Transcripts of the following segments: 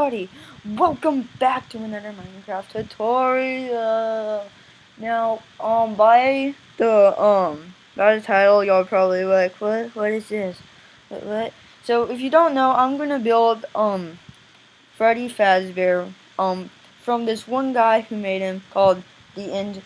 everybody! Welcome back to another Minecraft tutorial. Now, by the title, y'all probably like, what is this? What? So, if you don't know, I'm gonna build Freddy Fazbear from this one guy who made him called the Ender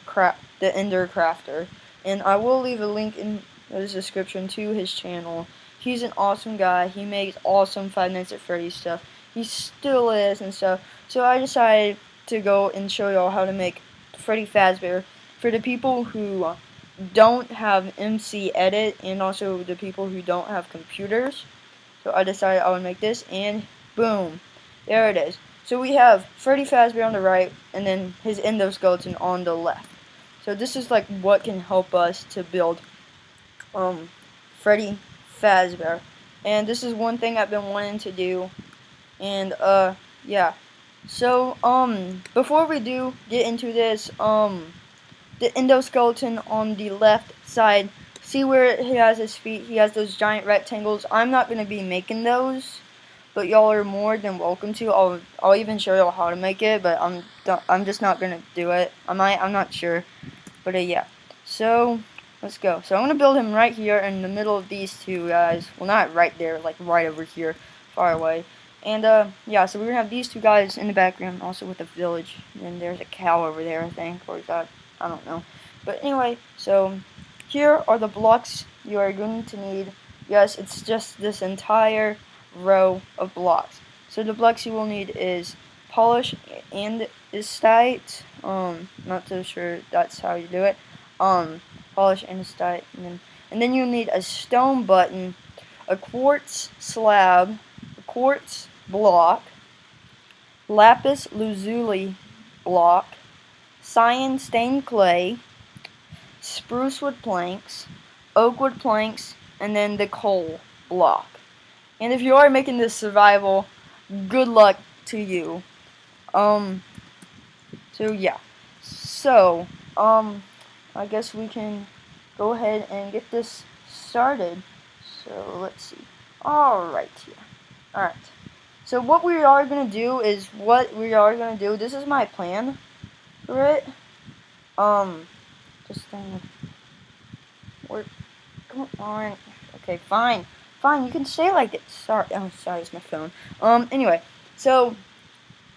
Crafter, and I will leave a link in the description to his channel. He's an awesome guy. He makes awesome 5 Nights at Freddy's stuff. He still is and stuff. So I decided to go and show y'all how to make Freddy Fazbear for the people who don't have MC Edit and also the people who don't have computers. So I decided I would make this, and boom, there it is. So we have Freddy Fazbear on the right, and then his endoskeleton on the left. So this is like what can help us to build Freddy Fazbear. And this is one thing I've been wanting to do. And yeah. So before we do get into this, the endoskeleton on the left side, see where he has his feet, he has those giant rectangles. I'm not gonna be making those, but y'all are more than welcome to. I'll even show y'all how to make it, but I'm just not gonna do it. I'm not sure, but yeah. So let's go. So I'm gonna build him right here in the middle of these two guys. Well, not right there, like right over here, far away. And yeah. So we're gonna have these two guys in the background, also with a village. And there's a cow over there, I think, or is that? I don't know. But anyway, so here are the blocks you are going to need. Yes, it's just this entire row of blocks. So the blocks you will need is polish and andesite. Not too sure that's how you do it. Polish andesite, and then you'll need a stone button, a quartz slab, a quartz block, lapis lazuli block, cyan stained clay, spruce wood planks, oak wood planks, and then the coal block. And if you are making this survival, good luck to you. So yeah. So, I guess we can go ahead and get this started. So let's see. Alright. So what we are gonna do is this is my plan for it. Just work. Come on. Okay, fine. Fine, you can say like this. Sorry, it's my phone. Anyway, so,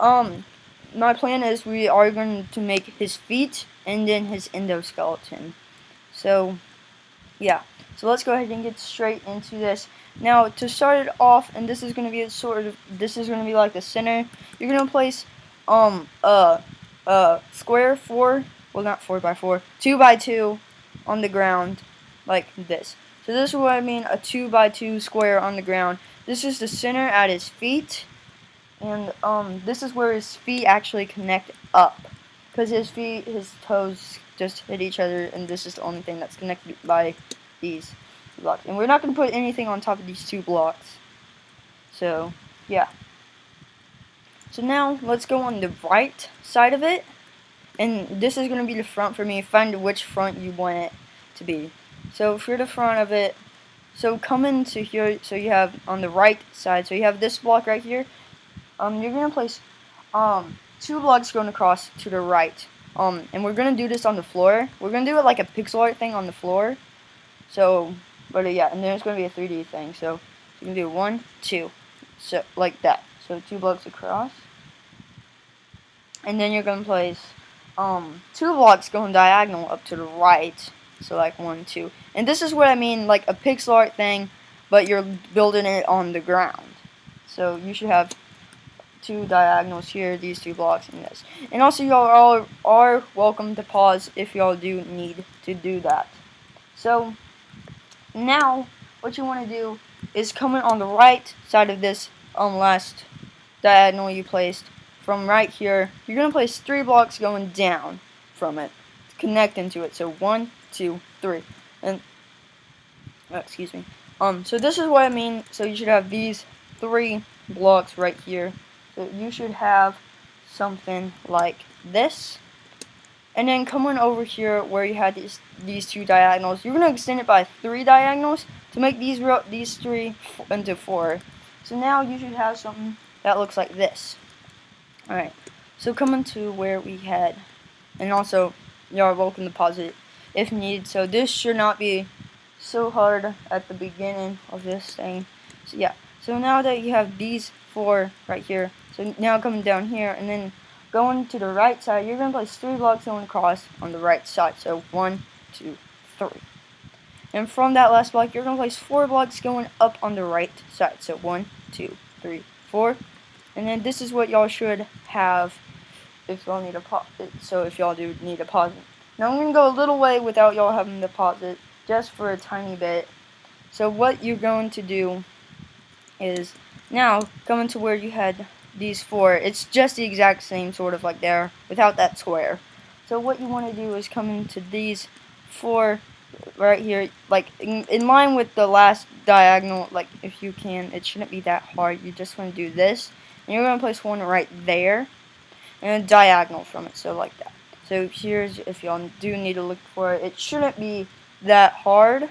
my plan is we are going to make his feet and then his endoskeleton. So, yeah. So let's go ahead and get straight into this. Now, to start it off, and this is going to be like the center. You're going to place, square 2x2 on the ground, like this. So this is what I mean, a 2x2 square on the ground. This is the center at his feet, and this is where his feet actually connect up, because his toes just hit each other, and this is the only thing that's connected by these blocks. And we're not going to put anything on top of these two blocks. So yeah. So now let's go on the right side of it, and this is going to be the front for me. Find which front you want it to be. So for the front of it, so come into here, so you have on the right side, so you have this block right here. You're going to place 2 blocks going across to the right. And we're going to do this on the floor. We're going to do it like a pixel art thing on the floor. So, but yeah, and then it's going to be a 3D thing. So you can do 1, 2, so like that. So 2 blocks across. And then you're going to place 2 blocks going diagonal up to the right. So like 1, 2. And this is what I mean, like a pixel art thing, but you're building it on the ground. So you should have 2 diagonals here, these 2 blocks, and this. And also, y'all are welcome to pause if y'all do need to do that. So now what you want to do is come in on the right side of this last diagonal you placed. From right here, you're going to place 3 blocks going down from it to connect into it. So 1, 2, 3. And excuse me. So this is what I mean. So you should have these 3 blocks right here. So you should have something like this. And then coming over here where you had these 2 diagonals, you're going to extend it by 3 diagonals to make these 3 into 4. So now you should have something that looks like this. Alright, so coming to where we had, and also, you are welcome to pause it if needed. So this should not be so hard at the beginning of this thing. So yeah, so now that you have these 4 right here, so now coming down here, and then going to the right side, you're going to place 3 blocks going across on the right side. So 1, 2, 3. And from that last block, you're going to place 4 blocks going up on the right side. So 1, 2, 3, 4. And then this is what y'all should have if y'all need a pause. So if y'all do need a pause. Now I'm going to go a little way without y'all having to pause it, just for a tiny bit. So what you're going to do is now coming to where you had these 4. It's just the exact same sort of like there without that square. So what you want to do is come into these 4 right here, like in line with the last diagonal. Like if you can, it shouldn't be that hard. You just want to do this, and you're going to place 1 right there and a diagonal from it, so like that. So here's, if y'all do need to look for it, it shouldn't be that hard.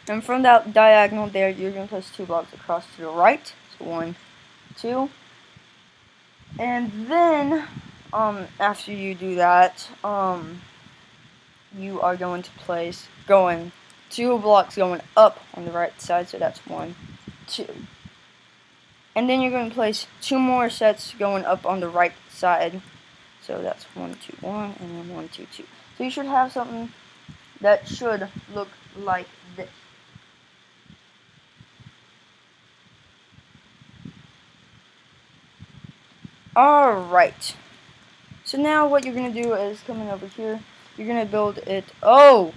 And from that diagonal there, you're going to place 2 blocks across to the right. So 1, 2. And then, after you do that, you are going to place 2 blocks going up on the right side. So that's 1, 2. And then you're going to place 2 more sets going up on the right side. So that's 1, 2, 1, and then 1, 2, 2. So you should have something that should look like this. Alright. So now what you're going to do is coming over here. You're going to build it. Oh!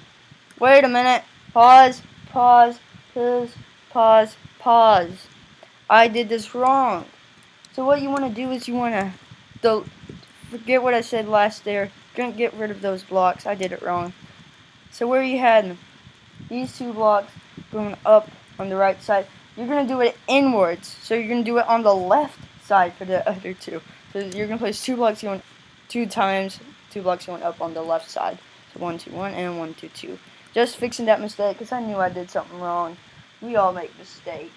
Wait a minute. Pause. Pause. Pause. Pause. Pause. I did this wrong. So what you want to do is you want to forget what I said last there. You're going to get rid of those blocks. I did it wrong. So where you had these 2 blocks going up on the right side, you're going to do it inwards. So you're going to do it on the left side for the other 2. So you're going to place 2 blocks going 2 times, 2 blocks going up on the left side. So 1, 2, 1, and 1, 2, 2. Just fixing that mistake because I knew I did something wrong. We all make mistakes.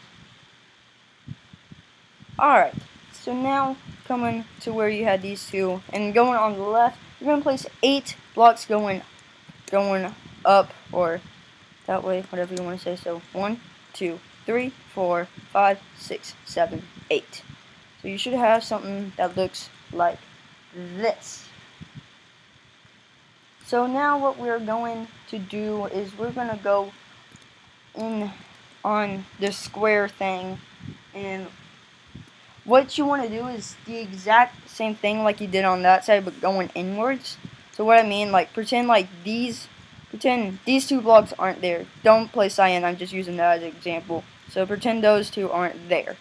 Alright, so now coming to where you had these 2, and going on the left, you're going to place 8 blocks going up, or that way, whatever you want to say. So 1, 2, 3, 4, 5, 6, 7, 8. So you should have something that looks like this. So now what we're going to do is we're going to go in on the square thing, and what you want to do is the exact same thing like you did on that side, but going inwards. So what I mean, like pretend these 2 blocks aren't there. Don't play Cyan, I'm just using that as an example. So pretend those 2 aren't there.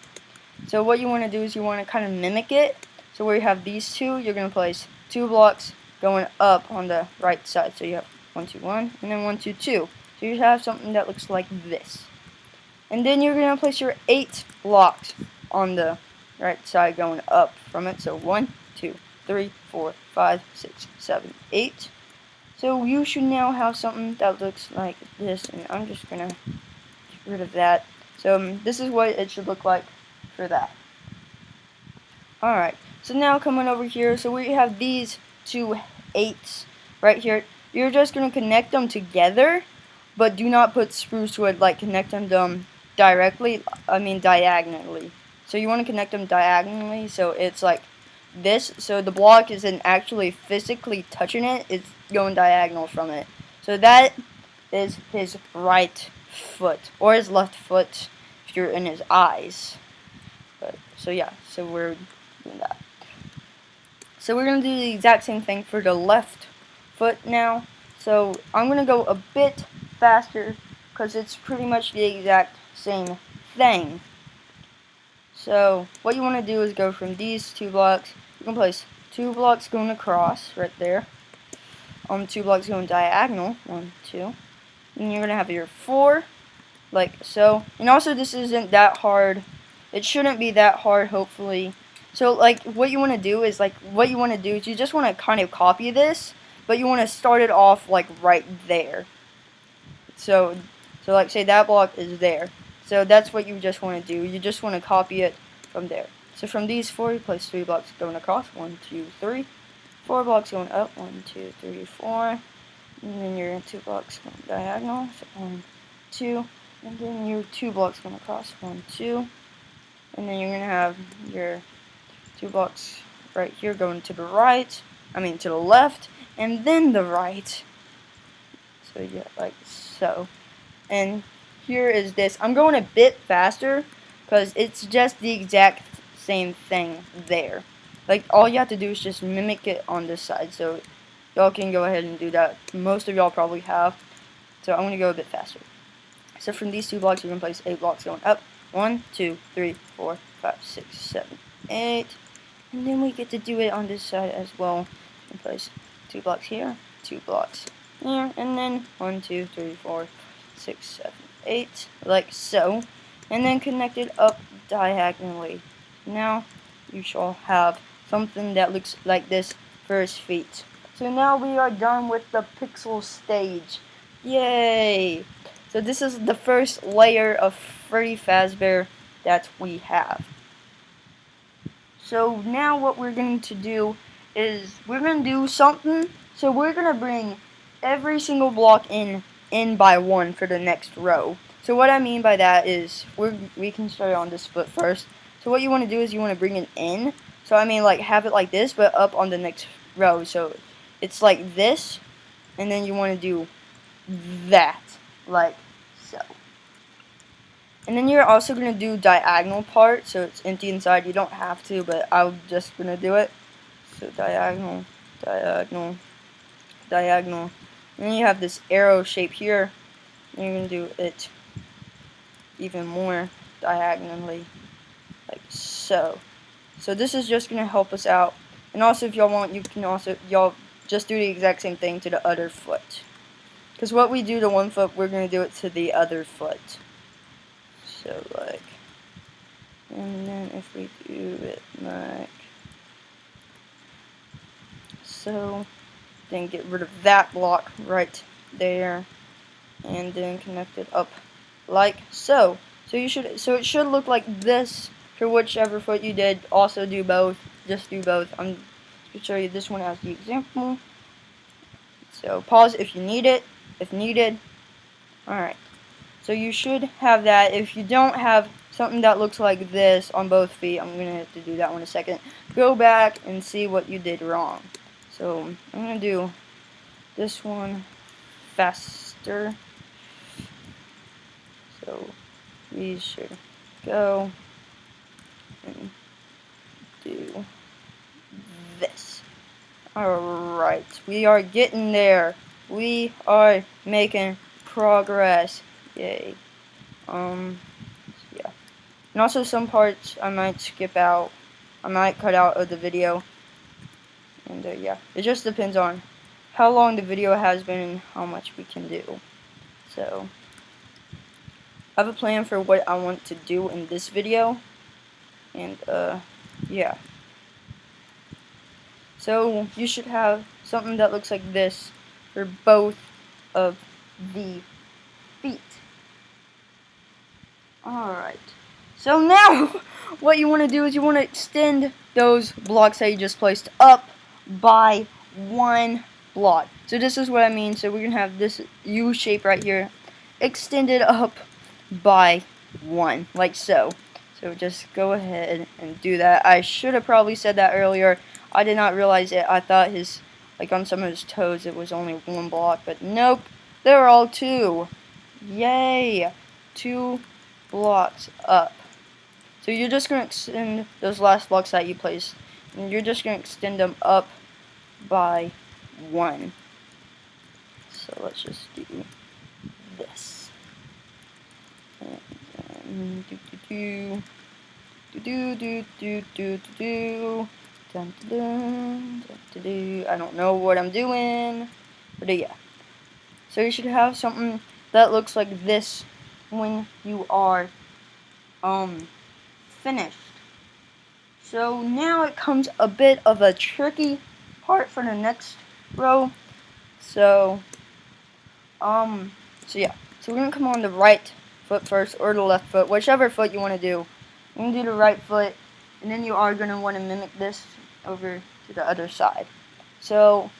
So what you want to do is you want to kind of mimic it. So where you have these 2, you're going to place 2 blocks going up on the right side. So you have 1, 2, 1, and then 1, 2, 2. So you have something that looks like this. And then you're going to place your 8 blocks on the right side going up from it. So 1, 2, 3, 4, 5, 6, 7, 8. So you should now have something that looks like this, and I'm just going to get rid of that. So this is what it should look like for that. Alright, so now coming over here, so we have these 2 8s right here. You're just going to connect them together, but do not put spruce wood, like connect them diagonally. So you want to connect them diagonally, so it's like this. So the block isn't actually physically touching it, it's going diagonal from it. So that is his right foot, or his left foot if you're in his eyes. But so yeah, so we're doing that. So we're going to do the exact same thing for the left foot now. So I'm going to go a bit faster because it's pretty much the exact same thing. So what you want to do is go from these 2 blocks. You can place 2 blocks going across right there. 2 blocks going diagonal. 1, 2. And you're going to have your 4 like so. And also this isn't that hard. It shouldn't be that hard, hopefully. So like what you want to do is you just want to kind of copy this, but you want to start it off like right there. So like say that block is there. So that's what you just want to do. You just want to copy it from there. So from these 4, you place 3 blocks going across. 1, 2, 3. 4 blocks going up. 1, 2, 3, 4. And then your 2 blocks going diagonal. So 1, 2. And then your 2 blocks going across. 1, 2. And then you're going to have your 2 blocks right here going to the right. To the left. And then the right. So yeah, like so. And here is this. I'm going a bit faster because it's just the exact same thing there. Like, all you have to do is just mimic it on this side. So y'all can go ahead and do that. Most of y'all probably have. So I'm going to go a bit faster. So from these 2 blocks, you can place 8 blocks going up. 1, 2, 3, 4, 5, 6, 7, 8. And then we get to do it on this side as well. You can place 2 blocks here, 2 blocks here, and then 1, 2, 3, 4, 6, 7, 8, like so. And then connect it up diagonally. Now you shall have something that looks like this for his feet. So now we are done with the pixel stage. Yay! So this is the first layer of Freddy Fazbear that we have. So now what we're going to do is we're going to do something. So we're going to bring every single block in by 1 for the next row. So what I mean by that is we can start on this foot first. So what you want to do is you want to bring it in. So like have it like this, but up on the next row. So it's like this, and then you want to do that, like so. And then you're also going to do diagonal part, so it's empty inside. You don't have to, but I'm just going to do it. So diagonal, diagonal, diagonal. And then you have this arrow shape here. And you're going to do it even more diagonally, like so. So this is just going to help us out. And also, if y'all want, you can also, y'all just do the exact same thing to the other foot. Because what we do to one foot, we're going to do it to the other foot. So like, and then if we do it like so, then get rid of that block right there, and then connect it up like so. So it should look like this for whichever foot you did. Also do both. Just do both. I'm going to show you this one as the example. So pause if you need it. If needed. Alright. So you should have that. If you don't have something that looks like this on both feet, I'm going to have to do that one in a second. Go back and see what you did wrong. So I'm going to do this one faster. So we should go and do this. Alright, we are getting there. We are making progress. Yay. Yeah. And also some parts I might skip out. I might cut out of the video. And yeah, it just depends on how long the video has been and how much we can do. So I have a plan for what I want to do in this video. And yeah. So you should have something that looks like this for both of the feet. Alright, so now what you want to do is you want to extend those blocks that you just placed up by 1 block. So this is what I mean. So we're going to have this U shape right here extended up by 1, like so. So just go ahead and do that. I should have probably said that earlier. I did not realize it. I thought like on some of his toes it was only 1 block, but nope, they're all 2. Yay! 2 blocks up. So you're just going to extend those last blocks that you placed, and you're just going to extend them up by 1. So let's just do this. And I don't know what I'm doing, but yeah. So you should have something that looks like this when you are finished. So now it comes a bit of a tricky part for the next row. So yeah. So we're gonna come on the right foot first, or the left foot, whichever foot you want to do. We're gonna do the right foot, and then you are going to want to mimic this over to the other side. So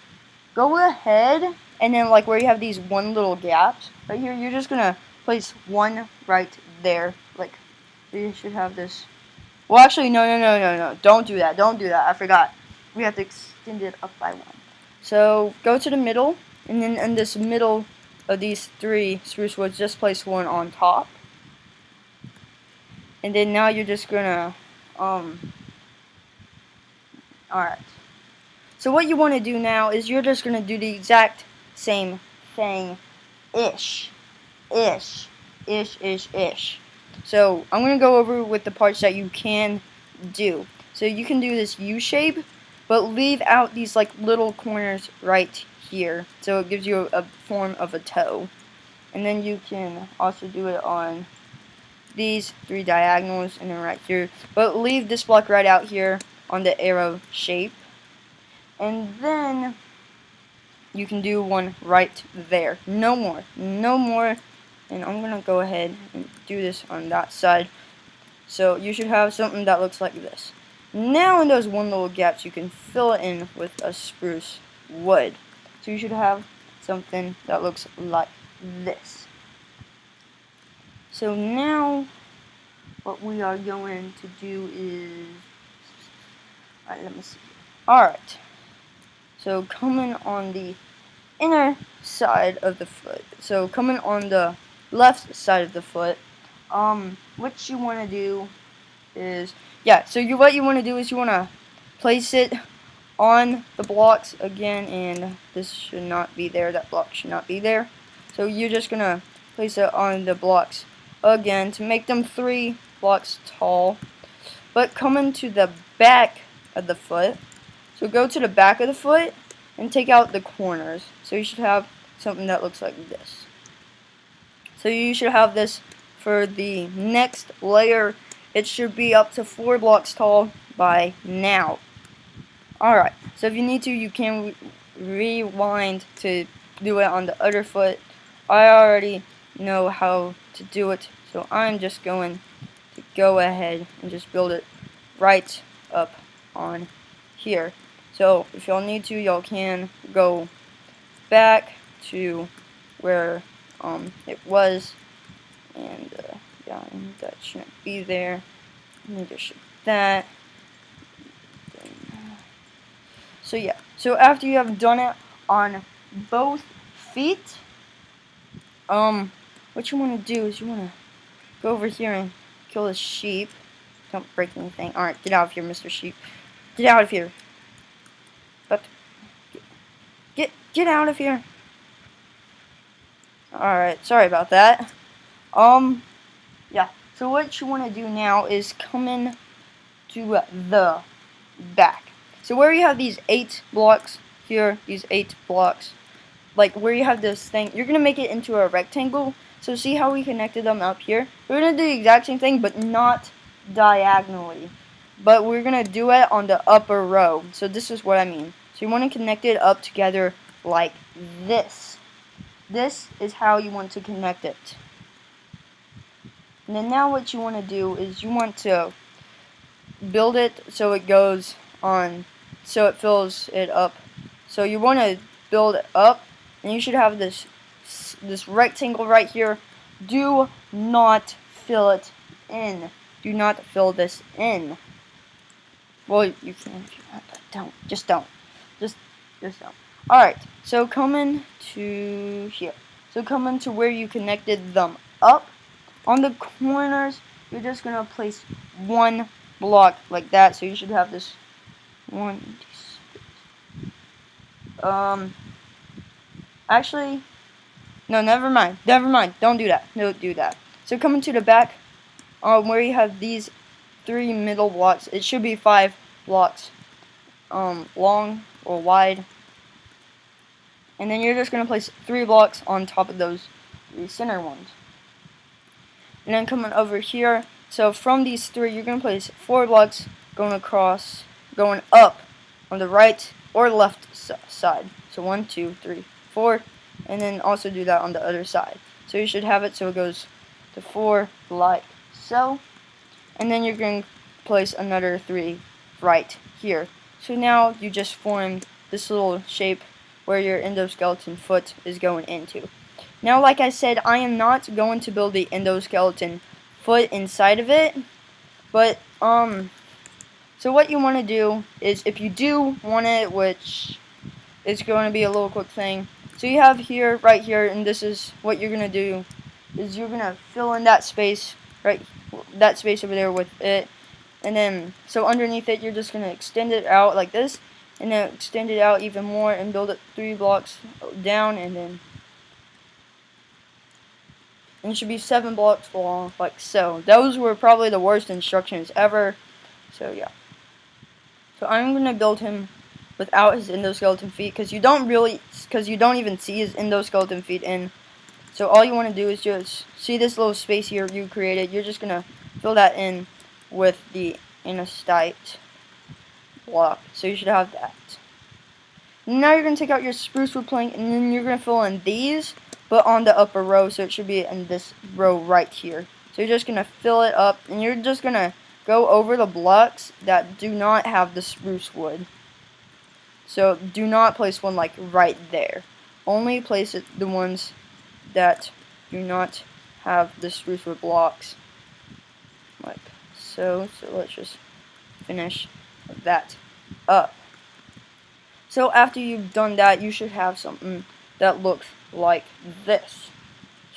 go ahead, and then like where you have these one little gaps right here, you're just going to place one right there. Like you should have this. Well, actually, no. Don't do that. Don't do that. I forgot. We have to extend it up by one. So go to the middle, and then in this middle of these 3 spruce woods, just place one on top. And then now you're just gonna, alright. So what you want to do now is you're just gonna do the exact same thing, ish. So I'm gonna go over with the parts that you can do. So you can do this U shape, but leave out these like little corners right here, so it gives you a form of a toe. And then you can also do it on these 3 diagonals and then right here, but leave this block right out here on the arrow shape. And then you can do one right there. No more. And I'm gonna go ahead and do this on that side. So you should have something that looks like this. Now in those one little gaps, you can fill it in with a spruce wood. So you should have something that looks like this. So now what we are going to do is, alright, let me see. Alright, so coming on the inner side of the foot, so coming on the left side of the foot, what you want to do is, what you want to do is you want to place it on the blocks again, and this should not be there, that block should not be there. So you're just going to place it on the blocks again to make them 3 blocks tall. But coming to the back of the foot, so go to the back of the foot and take out the corners. So you should have something that looks like this. So you should have this for the next layer. It should be up to 4 blocks tall by now. Alright, so if you need to, you can rewind to do it on the other foot. I already know how to do it, so I'm just going to go ahead and just build it right up on here. So if y'all need to, y'all can go back to where it was, and yeah, that shouldn't be there. Neither should that. So yeah, so after you have done it on both feet, what you want to do is you want to go over here and kill this sheep. Don't break anything. Alright, get out of here, Mr. Sheep. Get out of here. But get out of here. Alright, sorry about that. Yeah. So what you want to do now is come in to the back. So where you have these 8 blocks here, these 8 blocks, like where you have this thing, you're going to make it into a rectangle. So see how we connected them up here? We're going to do the exact same thing, but not diagonally. But we're going to do it on the upper row. So this is what I mean. So you want to connect it up together like this. This is how you want to connect it. And then now what you want to do is you want to build it so it goes on, so it fills it up. So you want to build it up, and you should have this rectangle right here. Do not fill it in. Do not fill this in. Well, you can if you want, but don't. Just don't. Just don't. Alright, so coming to here. So coming to where you connected them up. On the corners, you're just going to place 1 block like that. So you should have this 1, 2, actually, no, never mind. Don't do that. Don't do that. So coming to the back, where you have these 3 middle blocks, it should be 5 blocks long or wide. And then you're just going to place 3 blocks on top of those 3 center ones. And then coming over here, so from these 3, you're going to place 4 blocks going across, going up on the right or left side. So 1, 2, 3, 4, and then also do that on the other side. So you should have it so it goes to 4 like so. And then you're going to place another 3 right here. So now you just formed this little shape where your endoskeleton foot is going into. Now, like I said, I am not going to build the endoskeleton foot inside of it, but so what you want to do is, if you do want it, which is going to be a little quick thing, so you have here, right here, and this is what you're going to do, is you're going to fill in that space, right, that space over there with it, and then, so underneath it, you're just going to extend it out like this, and then extend it out even more, and build it 3 blocks down, and then, and it should be 7 blocks long, like so. Those were probably the worst instructions ever, so yeah. So I'm going to build him without his endoskeleton feet, because you don't even see his endoskeleton feet in. So all you want to do is just see this little space here you created. You're just going to fill that in with the Andesite block. So you should have that. Now you're going to take out your spruce wood plank, and then you're going to fill in these, but on the upper row, so it should be in this row right here. So you're just going to fill it up, and you're just going to go over the blocks that do not have the spruce wood. So do not place one like right there. Only place it the ones that do not have the spruce wood blocks. Like so. So let's just finish that up. So after you've done that, you should have something that looks like this.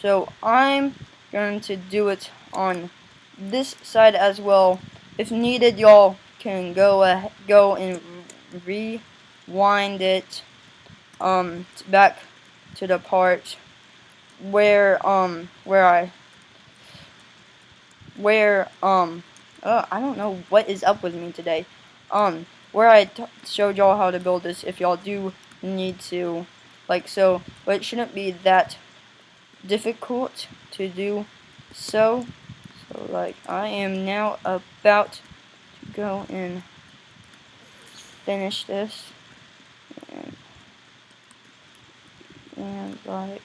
So I'm going to do it on this side as well. If needed, y'all can go and rewind it back to the part where I don't know what is up with me today. Where I showed y'all how to build this, if y'all do need to, like so, but it shouldn't be that difficult to do so. So like I am now about to go and finish this, and like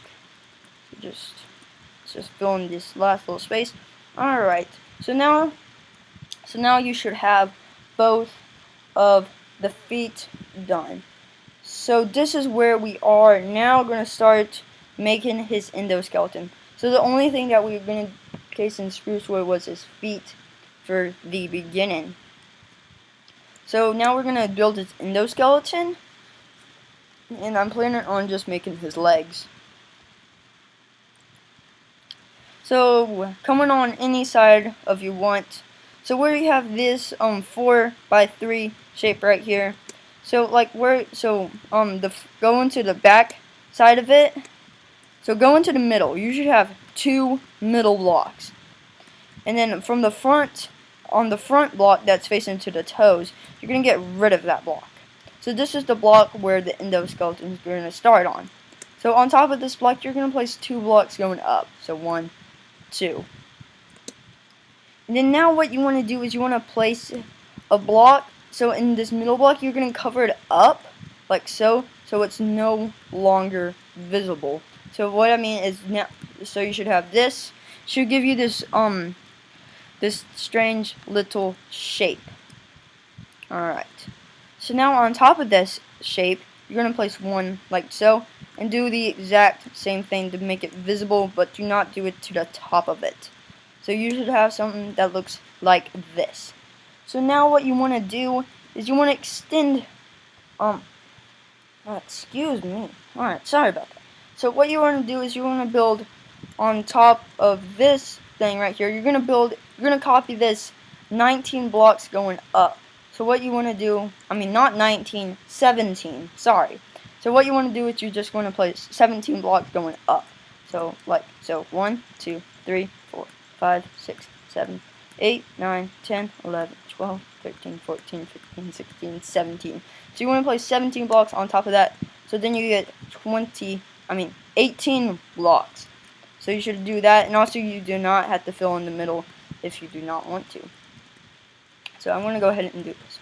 just fill in this last little space. Alright, so now you should have both of the feet done. So this is where we are now going to start making his endoskeleton. So the only thing that we've been encasing spruce wood was his feet for the beginning. So now we're going to build his endoskeleton, and I'm planning on just making his legs. So coming on any side of you want. So where you have this 4x3 shape right here. So like go into the back side of it. So go into the middle. You should have 2 middle blocks. And then from the front, on the front block that's facing to the toes, you're going to get rid of that block. So this is the block where the endoskeleton is going to start on. So on top of this block, you're going to place 2 blocks going up. So 1, 2. And then now what you want to do is you want to place a block. So in this middle block, you're going to cover it up like so it's no longer visible. So what I mean is now, so you should have this. Should give you this this strange little shape. Alright. So now on top of this shape, you're going to place 1 like so, and do the exact same thing to make it visible, but do not do it to the top of it. So you should have something that looks like this. So now what you want to do is you want to extend, excuse me. Alright, sorry about that. So what you want to do is you want to build on top of this thing right here. You're going to copy this 19 blocks going up. So what you want to do, not 19, 17, sorry. So what you want to do is you just want to place 17 blocks going up. So 1, 2, 3, 4, 5, 6, 7, 8, 9, 10, 11, 12, 13, 14, 15, 16, 17. So you want to place 17 blocks on top of that. So then you get 18 blocks. So you should do that, and also you do not have to fill in the middle if you do not want to. So I'm going to go ahead and do this.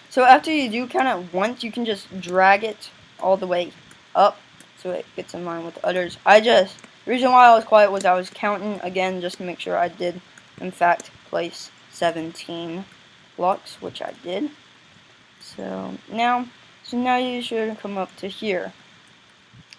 So after you do kind of once, you can just drag it all the way up so it gets in line with others. The reason why I was quiet was I was counting again just to make sure I did in fact place 17 blocks, which I did. So now you should come up to here.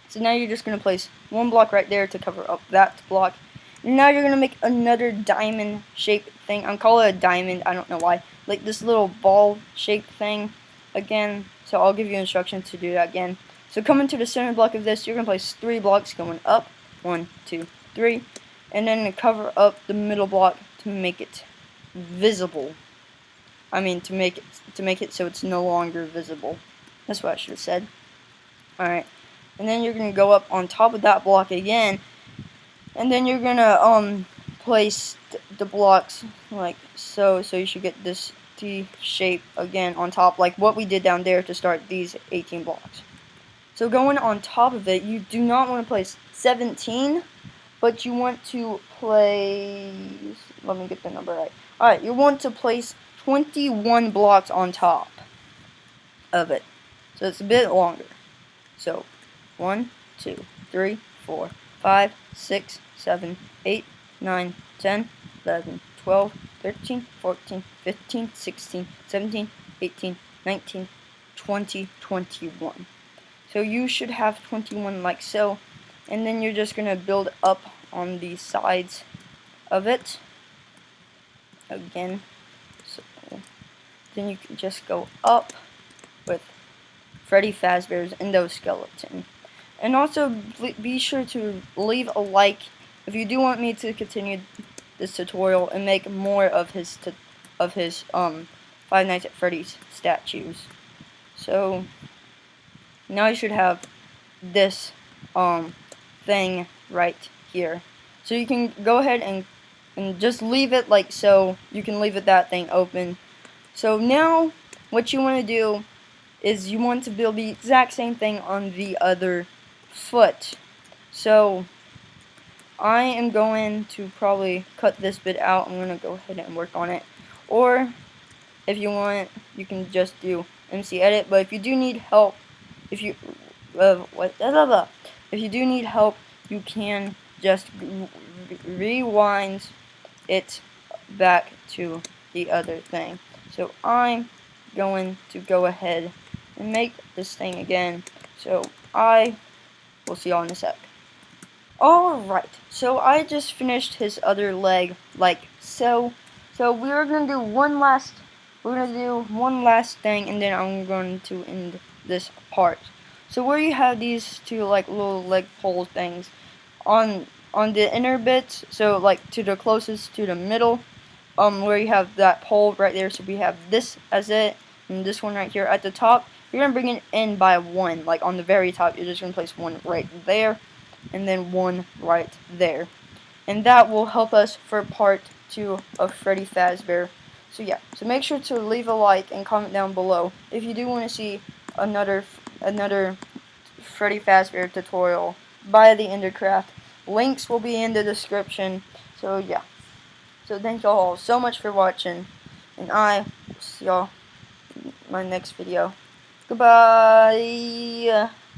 So now you're just going to place one block right there to cover up that block. And now you're going to make another diamond shaped thing. I'm calling it a diamond, I don't know why. Like this little ball shaped thing again. So I'll give you instructions to do that again. So coming to the center block of this, you're going to place 3 blocks going up. 1, 2, 3. And then cover up the middle block to make it visible. I mean to make it so it's no longer visible. That's what I should have said. Alright. And then you're going to go up on top of that block again. And then you're going to place the blocks like so. So you should get this T shape again on top, like what we did down there to start these 18 blocks. So going on top of it, you do not want to place 17, but you want to place, let me get the number right. Alright, you want to place 21 blocks on top of it. So it's a bit longer. So 1, 2, 3, 4, 5, 6, 7, 8, 9, 10, 11, 12, 13, 14, 15, 16, 17, 18, 19, 20, 21. So you should have 21 like so. And then you're just going to build up on the sides of it. Again. So then you can just go up with Freddy Fazbear's endoskeleton. And also, be sure to leave a like if you do want me to continue this tutorial and make more of his Five Nights at Freddy's statues. So now you should have this thing right here. So you can go ahead and just leave it like so. You can leave that thing open. So now what you want to do is you want to build the exact same thing on the other foot. So I am going to probably cut this bit out. I'm going to go ahead and work on it. Or if you want, you can just do MC edit. But if you do need help, if you do need help, you can just rewind it back to the other thing. So I'm going to go ahead and make this thing again. So we'll see y'all in a sec. Alright, so I just finished his other leg like so. So we're gonna do one last thing, and then I'm going to end this part. So where you have these two like little leg pole things on the inner bits, so like to the closest to the middle, where you have that pole right there. So we have this as it, and this one right here at the top. You're gonna bring it in by 1, like on the very top. You're just gonna place 1 right there, and then 1 right there, and that will help us for part 2 of Freddy Fazbear. So yeah, so make sure to leave a like and comment down below if you do want to see another Freddy Fazbear tutorial by the Endercraft. Links will be in the description. So yeah, so thank y'all so much for watching, and I will see y'all in my next video. Goodbye.